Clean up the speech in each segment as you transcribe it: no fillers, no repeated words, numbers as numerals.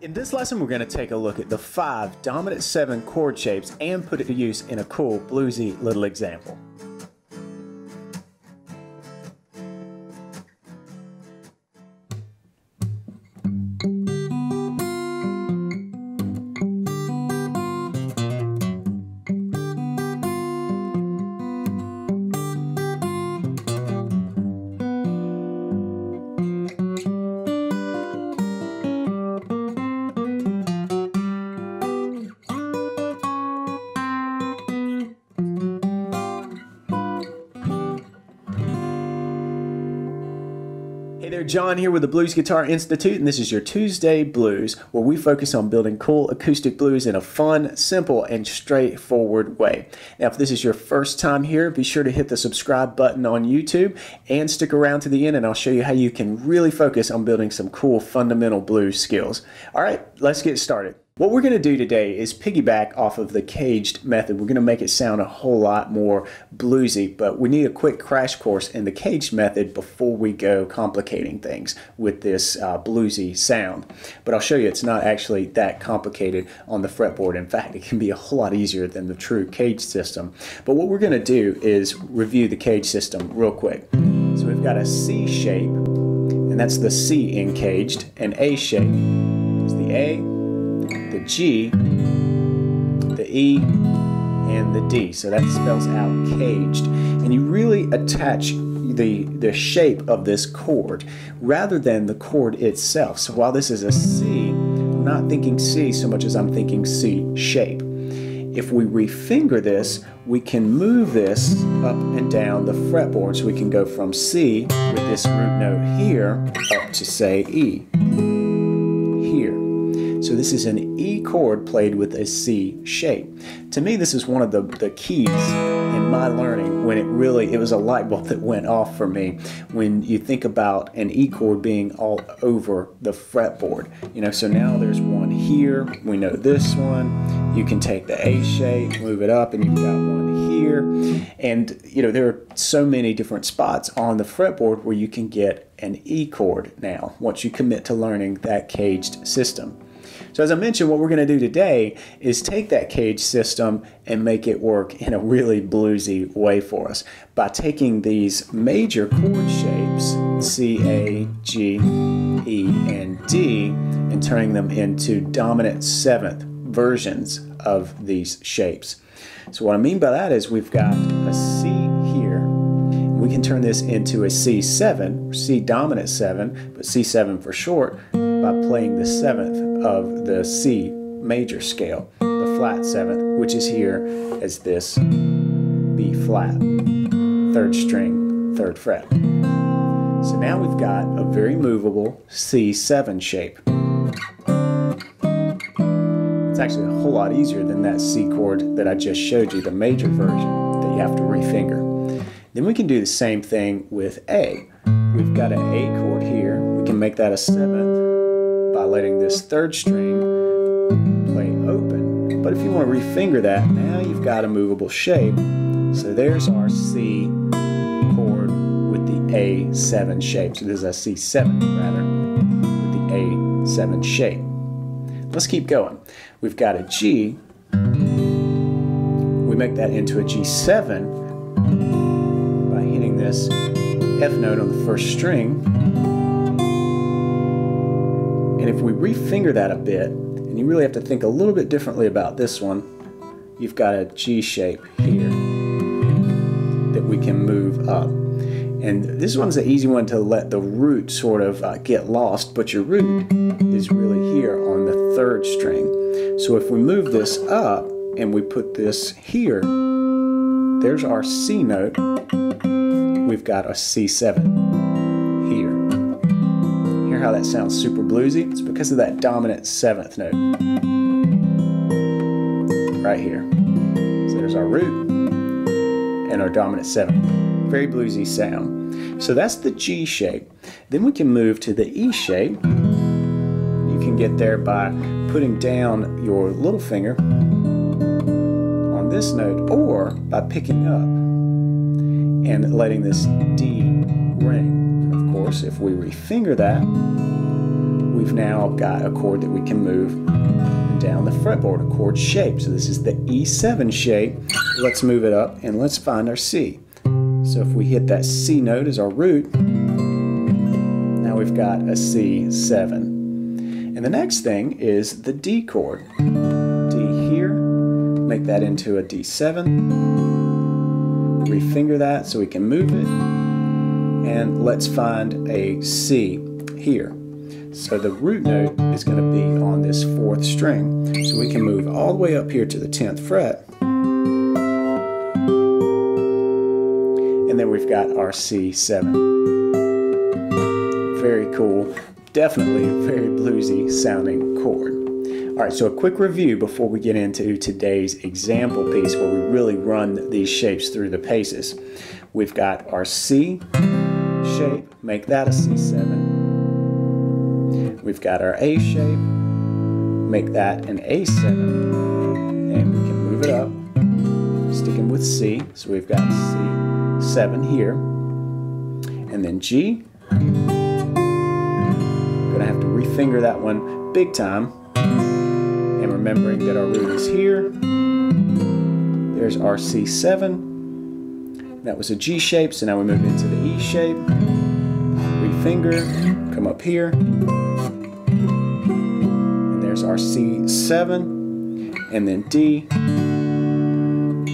In this lesson, we're going to take a look at the 5 dominant 7 chord shapes and put it to use in a cool bluesy little example. Hey there, John here with the Blues Guitar Institute, and this is your Tuesday Blues, where we focus on building cool acoustic blues in a fun, simple, and straightforward way. Now, if this is your first time here, be sure to hit the subscribe button on YouTube and stick around to the end, and I'll show you how you can really focus on building some cool fundamental blues skills. All right, let's get started. What we're going to do today is piggyback off of the caged method. We're going to make it sound a whole lot more bluesy, but we need a quick crash course in the caged method before we go complicating things with this bluesy sound. But I'll show you it's not actually that complicated on the fretboard. In fact, it can be a whole lot easier than the true caged system. But what we're going to do is review the caged system real quick. So we've got a C shape, and that's the C in caged, and A shape is the A, the G, the E, and the D. So that spells out caged. And you really attach the shape of this chord rather than the chord itself. So while this is a C, I'm not thinking C so much as I'm thinking C shape. If we refinger this, we can move this up and down the fretboard. So we can go from C with this root note here up to, say, E. So this is an E chord played with a C shape. To me, this is one of the keys in my learning when it was a light bulb that went off for me when you think about an E chord being all over the fretboard. You know, so now there's one here. We know this one. You can take the A shape, move it up, and you've got one here. And, you know, there are so many different spots on the fretboard where you can get an E chord now once you commit to learning that caged system. So as I mentioned, what we're going to do today is take that caged system and make it work in a really bluesy way for us by taking these major chord shapes, C, A, G, E, and D, and turning them into dominant 7th versions of these shapes. So what I mean by that is we've got a C here. We can turn this into a C7, C dominant 7, but C7 for short, by playing the 7th of the C major scale, the flat 7th, which is here as this B flat, 3rd string, 3rd fret. So now we've got a very movable C7 shape. It's actually a whole lot easier than that C chord that I just showed you, the major version that you have to refinger. Then we can do the same thing with A. We've got an A chord here. We can make that a 7th by letting this 3rd string play open. But if you want to refinger that, now you've got a movable shape. So there's our C chord with the A7 shape. So this is a C7 rather, with the A7 shape. Let's keep going. We've got a G. We make that into a G7 by hitting this F note on the 1st string. And if we refinger that a bit, and you really have to think a little bit differently about this one, you've got a G shape here that we can move up. And this one's an easy one to let the root sort of get lost, but your root is really here on the 3rd string. So if we move this up and we put this here, there's our C note. We've got a C7 here. Hear how that sounds super bluesy? It's because of that dominant 7th note right here. So there's our root and our dominant 7th. Very bluesy sound. So that's the G shape. Then we can move to the E shape. You can get there by putting down your little finger on this note, or by picking up and letting this D ring. Of course, if we refinger that, we we've now got a chord that we can move down the fretboard, a chord shape. So this is the E7 shape. Let's move it up and let's find our C. So if we hit that C note as our root, now we've got a C7. And the next thing is the D chord. D here, make that into a D7. Refinger that so we can move it. And let's find a C here. So the root note is going to be on this 4th string. So we can move all the way up here to the 10th fret. And then we've got our C7. Very cool. Definitely a very bluesy sounding chord. All right, so a quick review before we get into today's example piece where we really run these shapes through the paces. We've got our C shape, make that a C7. We've got our A shape, make that an A7, and we can move it up, sticking with C, so we've got C7 here, and then G. Gonna have to refinger that one big time, and remembering that our root is here. There's our C7. That was a G shape, so now we move into the E shape. Refinger, come up here. And there's our C7, and then D.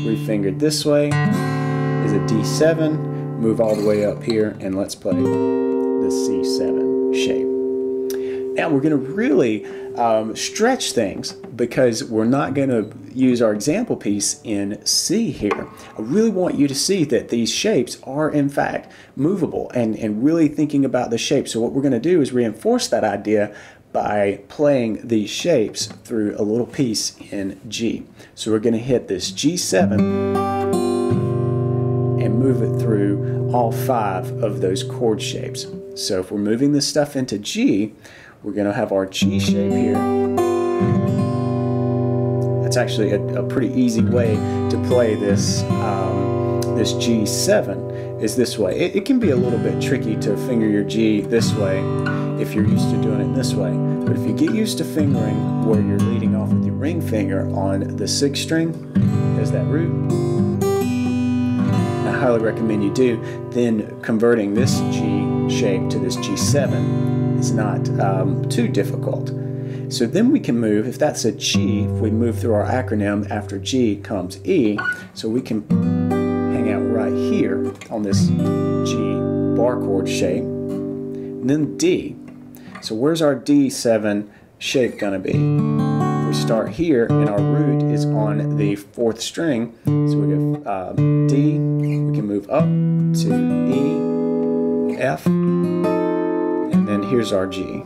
Refingered this way is a D7. Move all the way up here, and let's play the C7 shape. Now we're going to really stretch things because we're not going to use our example piece in C here. I really want you to see that these shapes are in fact movable and really thinking about the shape. So what we're going to do is reinforce that idea by playing these shapes through a little piece in G. So we're going to hit this G7 and move it through all 5 of those chord shapes. So if we're moving this stuff into G, we're going to have our G shape here. That's actually a pretty easy way to play this this G7 is this way. It can be a little bit tricky to finger your G this way if you're used to doing it this way. But if you get used to fingering where you're leading off with your ring finger on the 6th string as that root, I highly recommend you do, then converting this G shape to this G7 is not too difficult. So then we can move, if that's a G, if we move through our acronym, after G comes E, so we can hang out right here on this G bar chord shape, and then D. So where's our D7 shape going to be? We start here, and our root is on the 4th string, so we go D, we can move up to E, F, and then here's our G.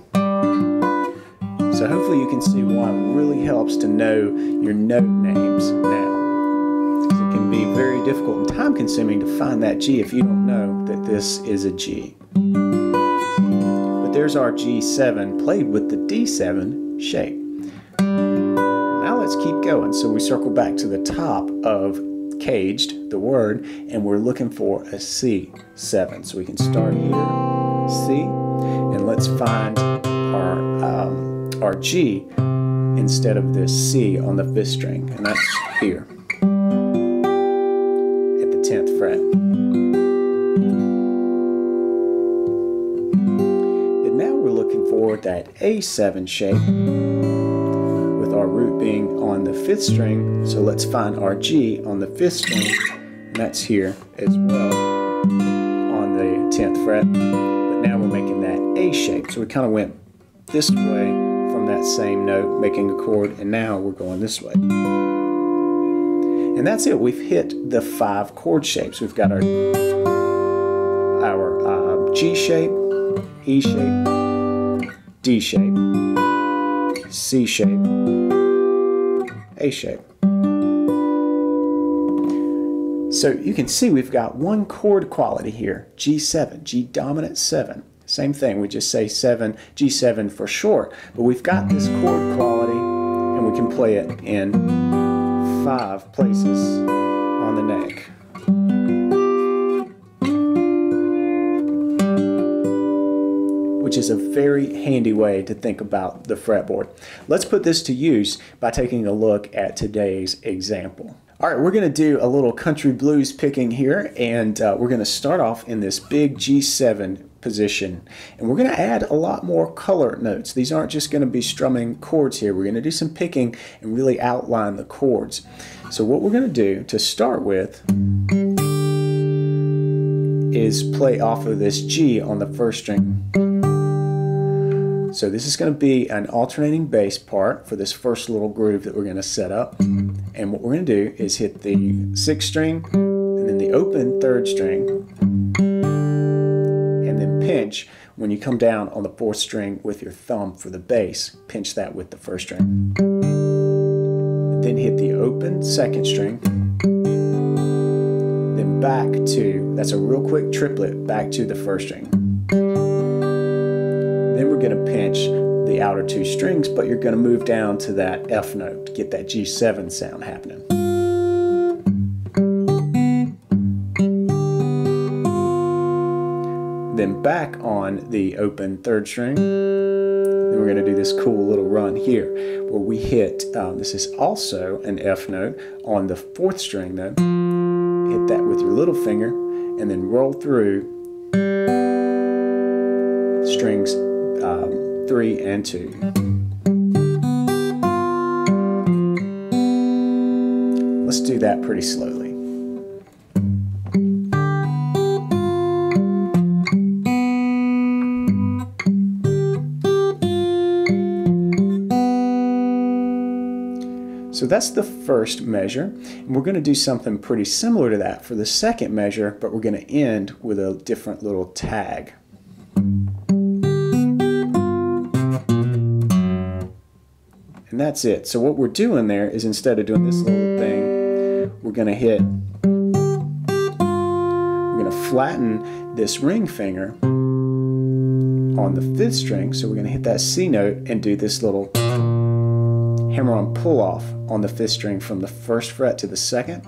So hopefully you can see why it really helps to know your note names now. Because it can be very difficult and time consuming to find that G if you don't know that this is a G. But there's our G7 played with the D7 shape. Now let's keep going. So we circle back to the top of caged, the word, and we're looking for a C7. So we can start here, C, and let's find our G instead of this C on the 5th string, and that's here at the 10th fret. And now we're looking for that A7 shape with our root being on the 5th string, so let's find our G on the 5th string, and that's here as well on the 10th fret. But now we're making that A shape, so we kind of went this way from that same note, making a chord, and now we're going this way. And that's it. We've hit the 5 chord shapes. We've got our G shape, E shape, D shape, C shape, A shape. So you can see we've got one chord quality here, G7, G dominant 7. Same thing, we just say 7, G7 for short, but we've got this chord quality and we can play it in 5 places on the neck. Which which is a very handy way to think about the fretboard. Let's put this to use by taking a look at today's example. All right, we're going to do a little country blues picking here, and we're going to start off in this big G7 position, and we're going to add a lot more color notes. These aren't just going to be strumming chords here. We're going to do some picking and really outline the chords. So what we're going to do to start with is play off of this G on the first string. So this is going to be an alternating bass part for this first little groove that we're going to set up. And what we're going to do is hit the 6th string and then the open 3rd string and then pinch when you come down on the 4th string with your thumb for the bass. Pinch that with the 1st string. Then hit the open 2nd string. Then back to, that's a real quick triplet, back to the 1st string. Then we're going to pinch the outer 2 strings, but you're going to move down to that F note to get that G7 sound happening. Then back on the open 3rd string. Then we're going to do this cool little run here where we hit, this is also an F note on the 4th string though. Hit that with your little finger and then roll through strings 3 and 2. Let's do that pretty slowly. So that's the first measure, and we're going to do something pretty similar to that for the second measure, but we're going to end with a different little tag. And that's it. So what we're doing there is instead of doing this little thing, we're going to flatten this ring finger on the 5th string. So we're going to hit that C note and do this little hammer-on pull-off on the 5th string from the 1st fret to the 2nd.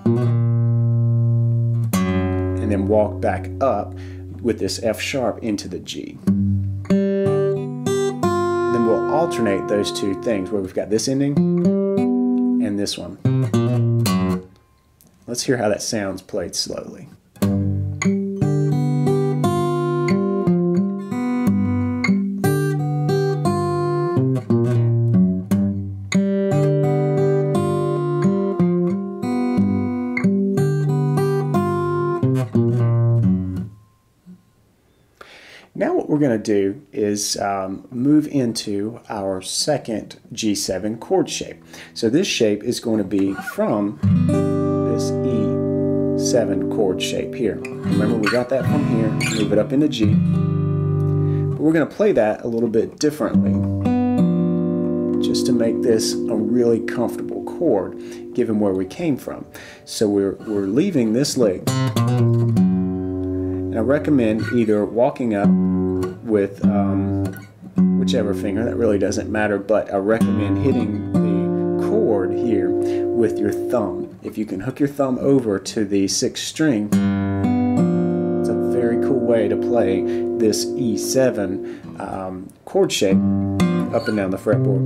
And then walk back up with this F sharp into the G. Then we'll alternate those two things where we've got this ending and this one. Let's hear how that sounds played slowly. Now what we're going to do is move into our second G7 chord shape. So this shape is going to be from this E7 chord shape here. Remember, we got that from here, move it up into G. But we're going to play that a little bit differently just to make this a really comfortable chord given where we came from. So we're leaving this lick. I recommend either walking up with whichever finger, that really doesn't matter, but I recommend hitting the chord here with your thumb. If you can hook your thumb over to the 6th string, it's a very cool way to play this E7 chord shape up and down the fretboard.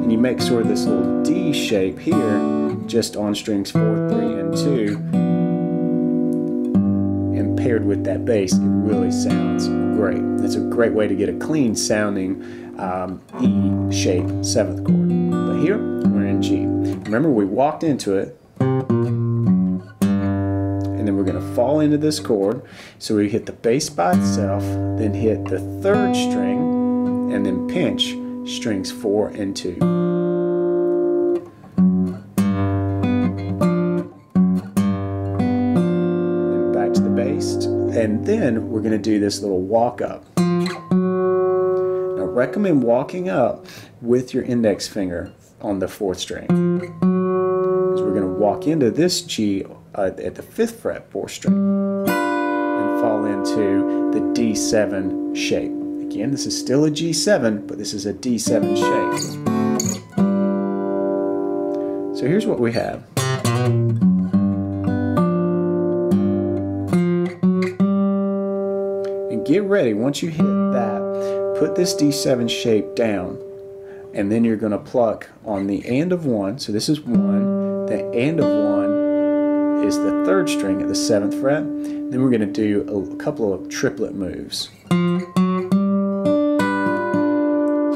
And you make sort of this little D shape here just on strings 4, 3, and 2, and paired with that bass, it really sounds great. It's a great way to get a clean sounding E shape 7th chord. But here, we're in G. Remember, we walked into it, and then we're going to fall into this chord. So we hit the bass by itself, then hit the 3rd string, and then pinch strings 4 and 2. And then we're going to do this little walk up. Now recommend walking up with your index finger on the 4th string, because we're going to walk into this G at the 5th fret 4th string and fall into the D7 shape. Again, this is still a G7, but this is a D7 shape. So here's what we have. get ready. Once you hit that, put this D7 shape down, and then you're going to pluck on the and of 1. So this is 1. The and of 1 is the 3rd string at the 7th fret. Then we're going to do a couple of triplet moves.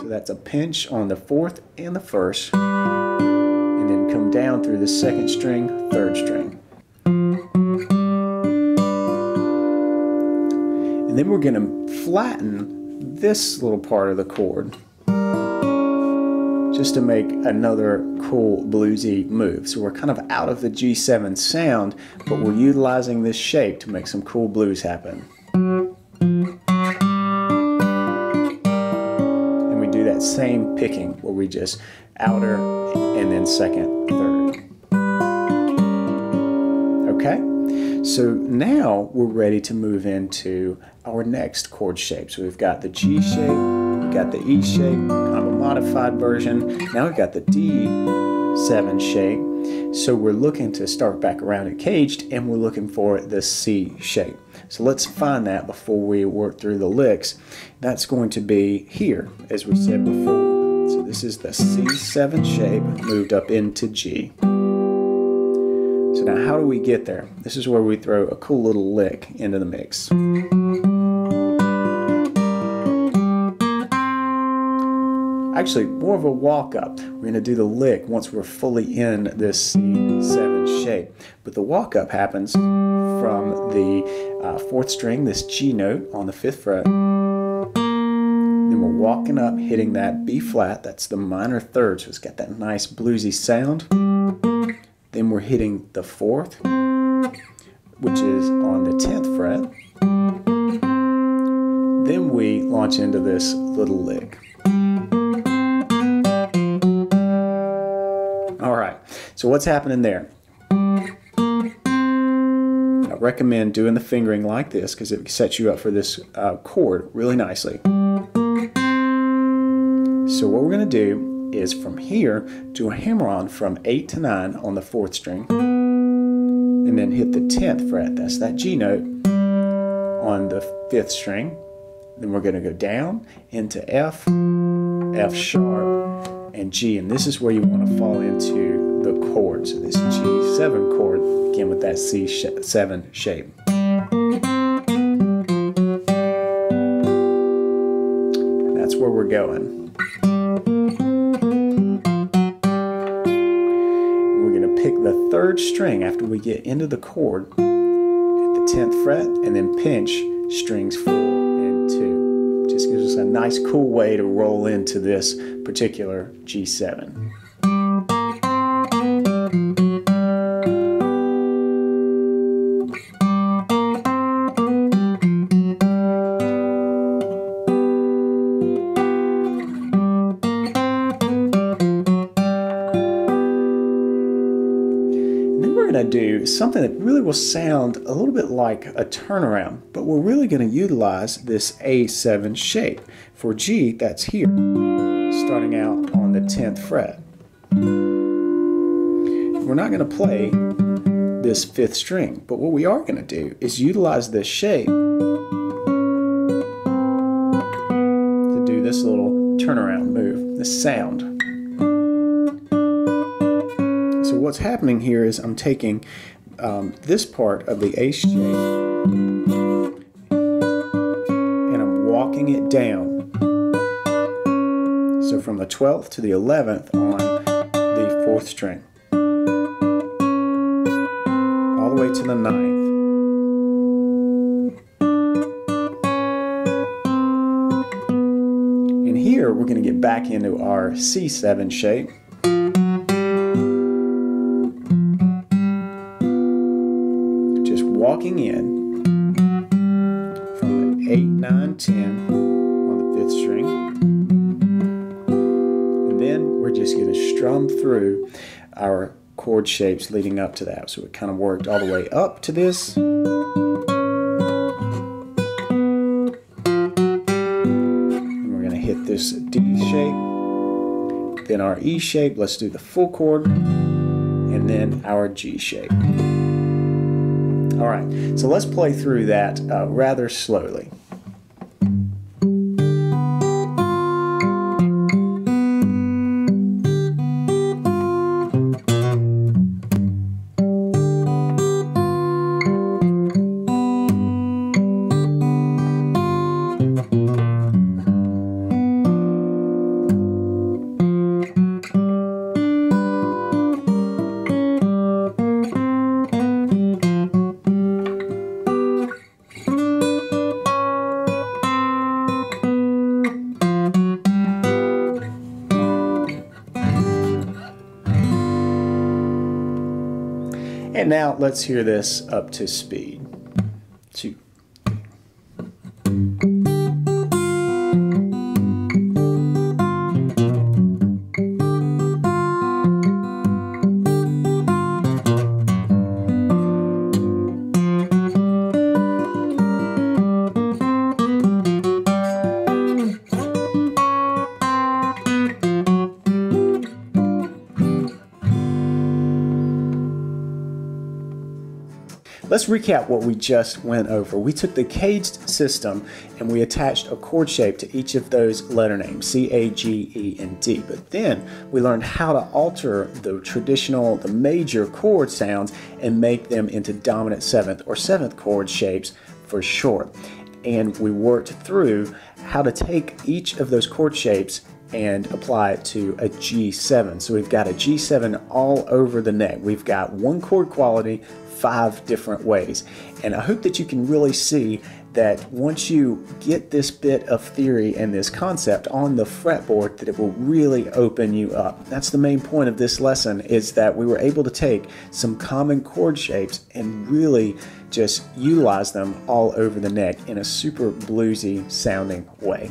So that's a pinch on the 4th and the 1st, and then come down through the 2nd string, 3rd string. And then we're going to flatten this little part of the chord just to make another cool bluesy move. So we're kind of out of the G7 sound, but we're utilizing this shape to make some cool blues happen. And we do that same picking where we just outer and then 2nd, 3rd. Okay? So now we're ready to move into our next chord shape. So we've got the G shape, we've got the E shape, kind of a modified version. Now we've got the D7 shape. So we're looking to start back around at caged, and we're looking for the C shape. So let's find that before we work through the licks. That's going to be here, as we said before. So this is the C7 shape moved up into G. So now how do we get there? This is where we throw a cool little lick into the mix. Actually, more of a walk up. We're going to do the lick once we're fully in this C7 shape. But the walk up happens from the 4th string, this G note on the 5th fret. Then we're walking up, hitting that B flat. That's the minor 3rd, so it's got that nice bluesy sound. Then we're hitting the 4th, which is on the 10th fret. Then we launch into this little lick. Alright, so what's happening there? I recommend doing the fingering like this because it sets you up for this chord really nicely. So what we're going to do is from here do a hammer-on from 8 to 9 on the 4th string, and then hit the 10th fret, that's that G note, on the 5th string. Then we're going to go down into F, F sharp, and G, and this is where you want to fall into the chord. So this G7 chord, again with that C7 shape. That's where we're going. The 3rd string after we get into the chord at the 10th fret, and then pinch strings 4 and 2. Just gives us a nice cool way to roll into this particular G7. Do something that really will sound a little bit like a turnaround, but we're really going to utilize this A7 shape. For G, that's here, starting out on the 10th fret. We're not going to play this 5th string, but what we are going to do is utilize this shape to do this little turnaround move, this sound. So what's happening here is I'm taking this part of the A shape and I'm walking it down. So from the 12th to the 11th on the 4th string, all the way to the 9th. And here we're going to get back into our C7 shape. Walking in from 8, 9, 10 on the 5th string, and then we're just going to strum through our chord shapes leading up to that. So it kind of worked all the way up to this, and we're going to hit this D shape, then our E shape. Let's do the full chord, and then our G shape. All right, so let's play through that rather slowly. right, now let's hear this up to speed. 2. Let's recap what we just went over. We took the caged system and we attached a chord shape to each of those letter names, C, A, G, E, and D. But then we learned how to alter the major chord sounds and make them into dominant 7th or 7th chord shapes for short. And we worked through how to take each of those chord shapes and apply it to a G7. So we've got a G7 all over the neck. We've got one chord quality, 5 different ways. And I hope that you can really see that once you get this bit of theory and this concept on the fretboard, that it will really open you up. That's the main point of this lesson, is that we were able to take some common chord shapes and really just utilize them all over the neck in a super bluesy sounding way.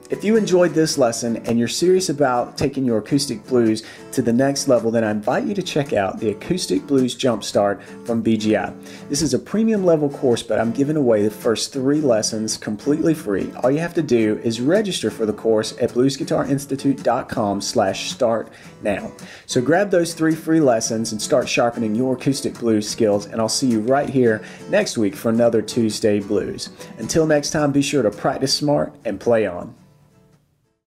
If you enjoyed this lesson and you're serious about taking your acoustic blues to the next level, then I invite you to check out the Acoustic Blues Jumpstart from BGI. This is a premium level course, but I'm giving away the first 3 lessons completely free. All you have to do is register for the course at bluesguitarinstitute.com/start now. So grab those 3 free lessons and start sharpening your acoustic blues skills, and I'll see you right here next week for another Tuesday Blues. Until next time, be sure to practice smart and play on.